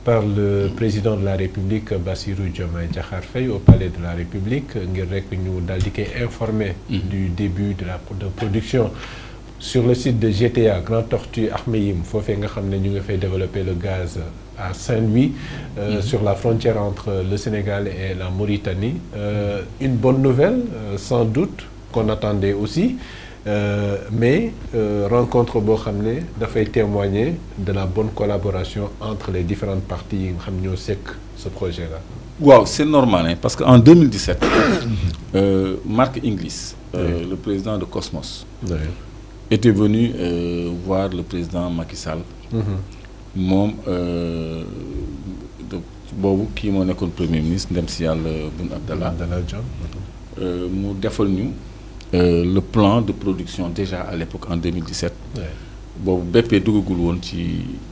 par le président de la République Bassirou Diomaye Diakhar Faye au palais de la République ngir rek ñu daal di koy informer du début de production sur le site de GTA Grand Tortue Ahmeyim foofee nga xam ne ñu ngi fay développer le gaz à Saint-Louis sur la frontière entre le Sénégal et la Mauritanie une bonne nouvelle sans doute qu'on attendait aussi mais rencontre boo xam ne dafay témoigner de la bonne collaboration entre les différentes parties yi nga xam ñoo sekk ce projet-là. waaw c'est normal hein, parce que en 2017 Mark Inglis le président de Cosmos était venu voir le président Macky Sall moom boobu kii moo nekkoon premier ministre ndem si yàlla Boun Abdallah mu defal ñu le plan de production déjà à l'époque en 2017 boobu BP duggagul woon ci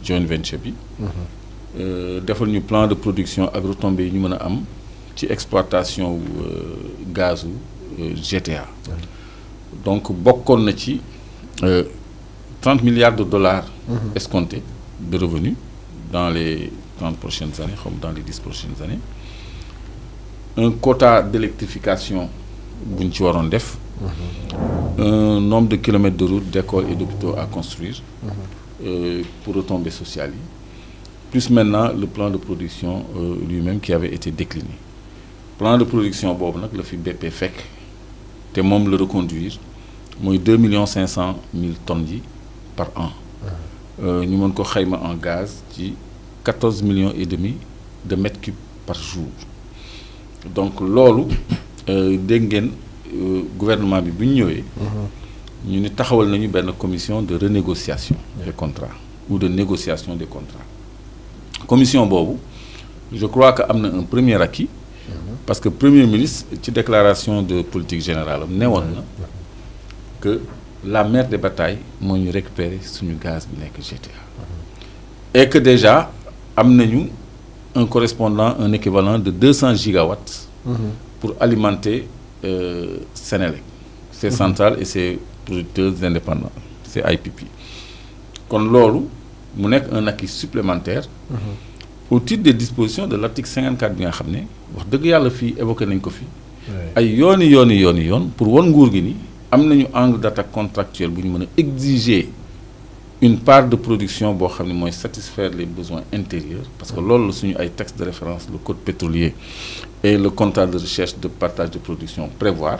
joint venture bi defal ñu plan de production ak retombées yi ñu mën a am ci exploitation gazu GTA donc bokkoon na ci 30 milliards de dollars escomptés de revenus dans les 30 prochaines années comme dans les 10 prochaines années un quota d'électrification bu ñu ci waroon def un nombre de kilomètres de routes, d'écoles et d'hôpitaux à construire pour retombées sociales yi plus maintenant le plan de production lui-même qui avait été décliné plan de production boobu nag la fi BP fekk te moom la reconduire mooy 2 500 000 tonnes yi par an ñu mën ko xayma en gaz ci 14 millions et demi de mètres cubes par jour donc loolu dégg ngeen gouvernement bi bu ñu ñëwee ñu ni taxawal nañu benn commission de renégociation des contrats ou de négociation des contrats commission boobu je crois que am na un premier acquis parce que premier ministre ci déclaration de politique générale am newoon na que la mère des batailles moo ñu récupérer suñu gaz bi nekk GTA et que déjà am nañu un correspondant un équivalent de 200 gigawatts pour alimenter Sénélec ses centrales et ses producteurs indépendants c'est IPP kon loolu mu nekk un acquis supplémentaire au titre des dispositions de l'article 54 bi nga xam ne wax dëgg yàlla fii évoqué nañ ko fi ay yoon pour wan nguur gi ni am nañu angle d'attaque contractuel bu ñu mën a exiger une part de production boo xam ne mooy satisfaire les besoins intérieurs parce que loolu la suñu ay textes de référence le code pétrolier et le contrat de recherche de partage de production prévoir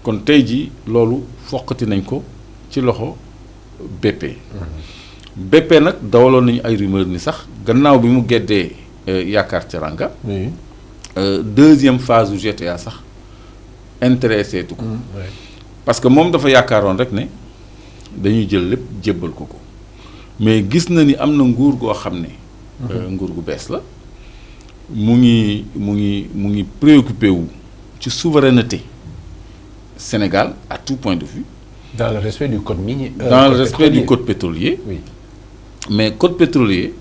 kon tey jii loolu foqati nañ ko ci loxo BP BP nag dawaloon nañu ay rumeur ni sax gannaaw bi mu geddee Yaakaar Teranga deuxième phase u GTA sax intéressé tu ko parce que moom dafa yaakaaroon rek ne dañuy jël lépp jébbal ko mais gis na ni am na nguur goo xam ne nguur gu bees la mu ngi préoccupé wu ci souveraineté Sénégal à tout point de vue dans le respect du code minier dans le respect du code pétrolier mais code pétrolier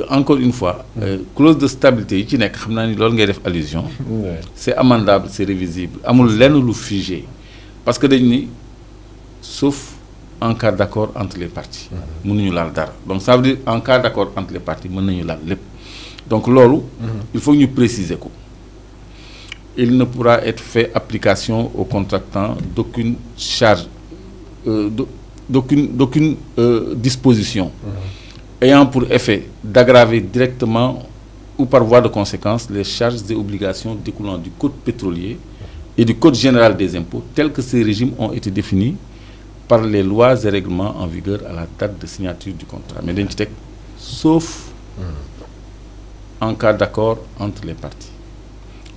encore une fois clause de stabilité yi ci nekk xam naa ni loolu ngay def allusion c'est amendable c'est révisible amul lenn lu figé parce que dañ ni sauf en cas d'accord entre les parties mënuñu laal dara donc ça veut dire en cas d'accord entre les parties mën nañu laal lépp donc loolu il faut ñu préciser ko il ne pourra être fait application aux contractants d'aucune charge d'aucune disposition ayant pour effet d'aggraver directement ou par voie de conséquence les charges et obligations découlant du code pétrolier et du code général des impôts tels que ces régimes ont été définis par les lois et règlements en vigueur à la date de signature du contrat mais dañ ci teg sauf en cas d'accord entre les parties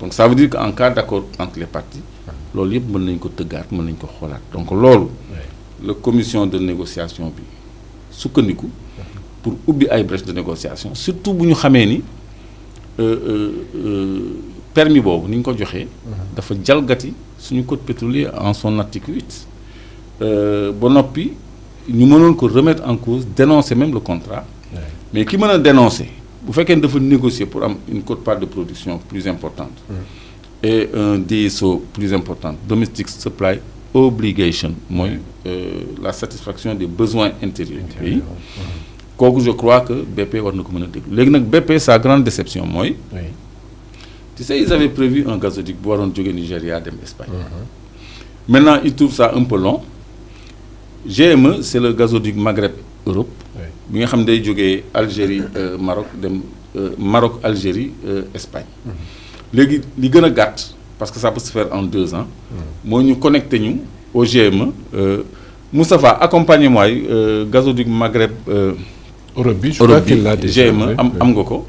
donc ça veut dire qu'en cas d'accord entre les parties loolu yëpp mën nañ ko tëggaat mën nañ ko xoolaat donc loolu la commission de négociation bi sukkandiku pour ubbi ay brèche de négociation surtout bu ñu xamee ni permis boobu ni ñu ko joxee dafa jalgati suñu code pétrolier en son article 8 ba noppi ñu mënoon ko remettre en cause dénoncer même le contrat mais ki mën a dénoncer bu fekkee ne dafa négocier pour am une quote-part de production plus importante et un DSO plus important Domestic Supply Obligation mooy la satisfaction des besoins intérieurs du pays kooku je crois que BP war na ko mën a déglu léegi nag BP sa grande déception mooy. oui. Tu sais, ils avaient prévu un gazoduc bu waroon jóge Nigéria dem Espagne. Maintenant ils trouvent ça un peu long. GME c'est le gazoduc Maghreb Europe. bi nga xam day jógee Algérie Maroc dem Maroc Algérie Espagne. léegi li gën a gàtt parce que ça peut se faire en 2 ans. mooy ñu connecté ñu au GME. Moustapha accompagnement yi gazoduc Maghreb. Europe bi je crois qu'il l'a déjà GME am nga ko.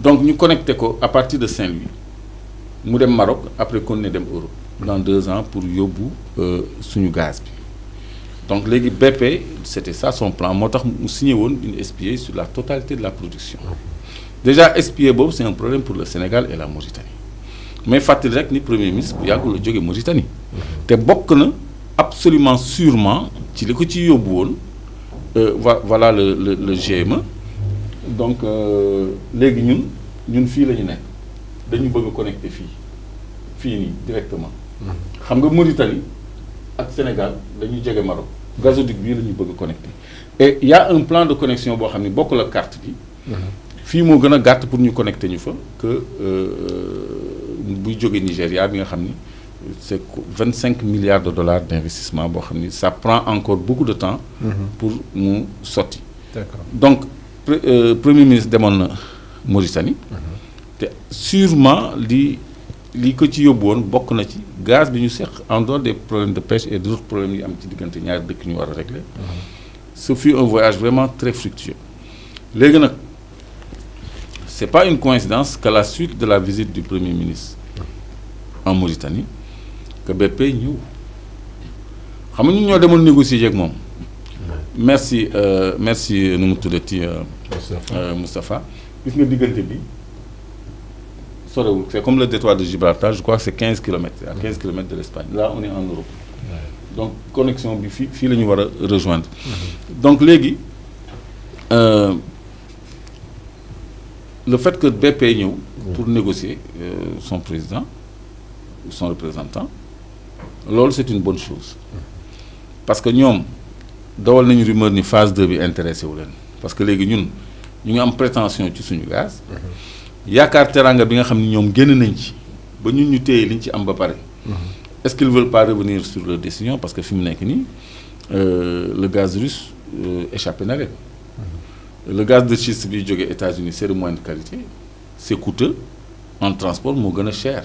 donc ñu connecté ko à partir de Saint-Louis mu dem Maroc après continuer dem Europe dans 2 ans pour yóbbu suñu gaz bi donc léegi BP c'était ça son plan moo tax mu signé woon une SPA sur la totalité de la production déjà SPA boobu c'est un problème pour le Sénégal et la Mauritanie mais fàttali rek ni premier ministre bu yàggul la jóge Mauritanie te bokk na absolument sûrement ci li ko ci yóbbu woon voilà le GME donc léegi ñun fii la ñu nekk dañu bëgg a connecté fii nii directement xam nga Mauritanie ak Sénégal dañuy jege Maroc gazoduc bii la ñu bëgg a connecté et il y a un plan de connexion boo xam ne bokk la carte bi fii moo gën a gàtt pour ñu connecté ñu fa que buy jóge Nigéria bi nga xam ni c'est 25 milliards de dollars d'investissement boo xam ni ça prend encore beaucoup de temps pour mu sotti. D'accord. Donc premier ministre demoon na Mauritanie te sûrement li ko ci yóbbu woon bokk na ci gaz bi ñu seq en dehors des problèmes de pêche et d'autres problèmes yi am ci diggante ñaari dëkk ñu war a régler. Ce fut un voyage vraiment très fructueux. léegi nag c'est pas une coïncidence qu'à la suite de la visite du premier ministre en Mauritanie que BP ñëw xam nga ñun ñoo demoon négocier ak moom. merci nu mu tuddati Moustapha gis nga diggante bi sorewul c'est comme le détroit de Gibraltar je crois que c'est 15 kilomètres à 15 kilomètres de l'Espagne là on est en Europe donc connexion bi fii la ñu war a rejoindre donc léegi le fait que BP ñëw pour négocier son président son représentant loolu c'est une bonne chose parce que ñoom dawal nañu rumeur ni phase 2 bi intéressé wu leen parce que léegi ñun ñu ngi am prétention ci suñu gaz yaakaar teranga bi nga xam ni ñoom génn nañ ci ba ñun ñu téye liñ ci am ba pare est-ce qu'ils veulent pas revenir sur leur décision parce que fi mu nekk nii le gaz russe échappé na leen le gaz de schiste bi jógee États-Unis c'est de moindre qualité c'est coûteux en transport moo gën a cher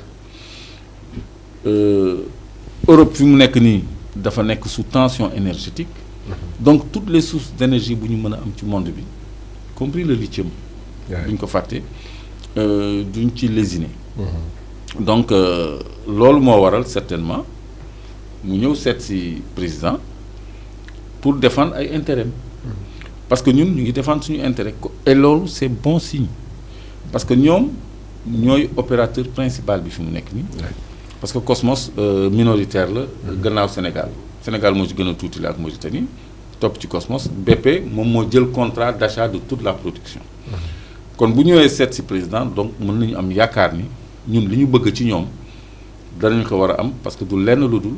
Europe fi mu nekk nii dafa nekk sous tension énergétique donc toutes les sources d'énergie bu ñu mën a am ci monde bi y compris le lithium duñ ko fàtte duñ ci lésiner donc loolu moo waral certainement mu ñëw seet si président pour défendre ay intérêt parce que ñun ñu ngi défendre suñu intérêt et loolu c'est bon signe parce que ñoom ñooy opérateur principal bi fi mu nekk nii parce que Cosmos minoritaire la gannaaw Sénégal moo ci gën a tuuti la ak Mauritanie topp ci Cosmos BP moom moo jël contrat d'achat de toute la production kon bu ñëwee seet si président donc mën nañu am yaakaar ni ñun li ñu bëgg ci ñoom danañ ko war a am parce que du lenn lu dul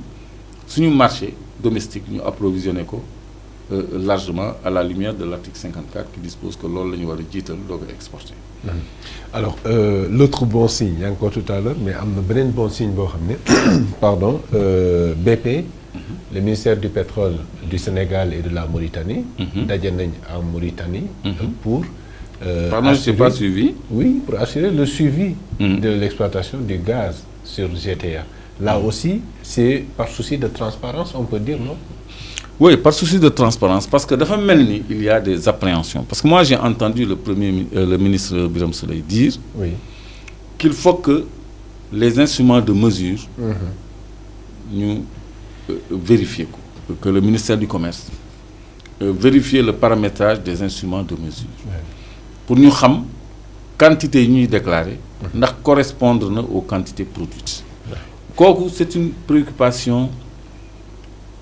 suñu marché domestique ñu approvisionné ko largement à la lumière de l'article 54 qui dispose que loolu la ñu war a jiital doog a exporter. Alors l'autre bon signe yaa ngi ko tout à l'heure mais am na beneen bon signe boo xam ne pardon BP le ministère du pétrole du Sénégal et de la Mauritanie daje nañ en Mauritanie pour pardon je n'ai pas suivi. Oui, pour assurer le suivi de l'exploitation du gaz sur GTA. Là aussi c'est par souci de transparence on peut dire non? Oui, par souci de transparence, parce que dafa mel ni il y a des appréhensions. Parce que moi, j'ai entendu le ministre Birame Souleye dire qu'il faut que les instruments de mesure ñu vérifier ko, que le ministère du Commerce vérifie le paramétrage des instruments de mesure pour ñu xam quantité yi ñuy déclarer ndax correspondre na aux quantités produites. Kooku c'est une préoccupation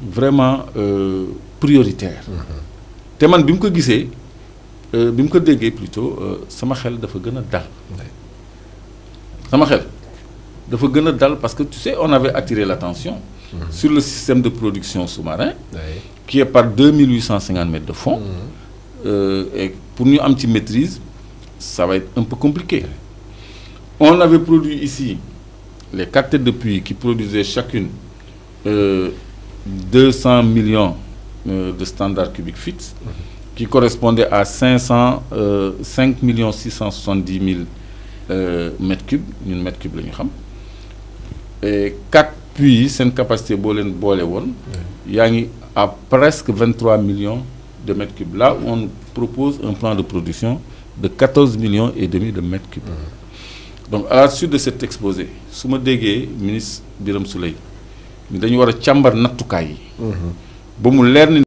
vraiment prioritaire te man bi mu ko gisee bi mu ko déggee plutôt sama xel dafa gën a dal parce que tu sais on avait attiré l'attention sur le système de production sous-marin qui est par 2850 mètres de fond et pour nous une maîtrise, ça va être un peu compliqué. On avait produit ici les 4 têtes de puits qui produisaient chacune 200 millions de standards cubiques feet, qui correspondaient à 5 670 000 mètres cubes, une mètre cube. Et 4 puits, c'est une capacité il y a à presque 23 millions de mètres cubes. Là, on propose un plan de production de 14 millions et demi de mètres cubes. Donc, à la suite de cet exposé, si je suis ministre Birame Souleye, nous devons chambar nattukaay yi ba mu leer ni